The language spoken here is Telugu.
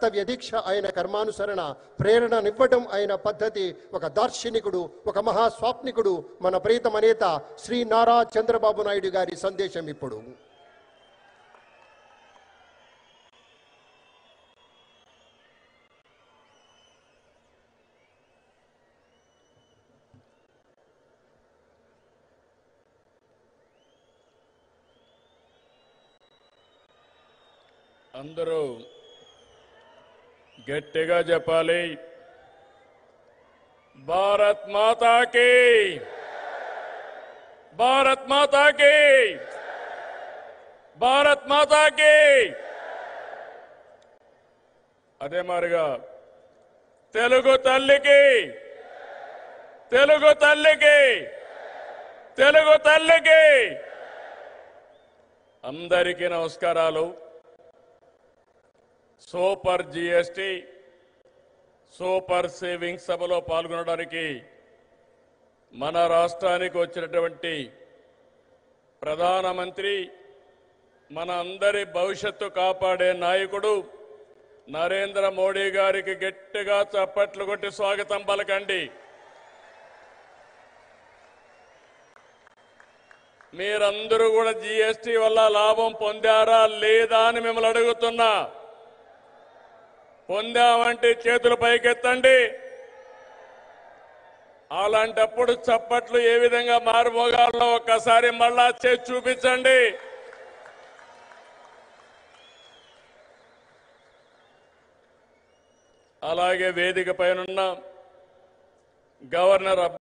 కర్తవ్య దీక్ష ఆయన కర్మానుసరణ, ప్రేరణనివ్వడం ఆయన పద్ధతి, ఒక దార్శనికుడు, ఒక మహాస్వాప్నికుడు మన ప్రీతమ నేత శ్రీ నారా చంద్రబాబు నాయుడు గారి సందేశం ఇప్పుడు. అందరూ గట్టిగా చెప్పాలి. భారత్ మాతా కీ, భారత్ మాతా కీ, భారత్ మాతా కీ. అదే మారిగా తెలుగు తల్లికి, తెలుగు తల్లికి, తెలుగు తల్లికి అందరికీ నమస్కారాలు. సూపర్ జిఎస్టి, సూపర్ సేవింగ్స్ సభలో పాల్గొనడానికి మన రాష్ట్రానికి వచ్చినటువంటి ప్రధానమంత్రి, మన అందరి భవిష్యత్తు కాపాడే నాయకుడు నరేంద్ర మోడీ గారికి గట్టిగా చప్పట్లు కొట్టి స్వాగతం పలకండి. మీరందరూ కూడా జిఎస్టి వల్ల లాభం పొందారా లేదా అని మిమ్మల్ని అడుగుతున్నా. పొందామంటే చేతులు పైకెత్తండి. అలాంటప్పుడు చప్పట్లు ఏ విధంగా మారుమోగాలో ఒక్కసారి మళ్ళా చేసి చూపించండి. అలాగే వేదిక పైన గవర్నర్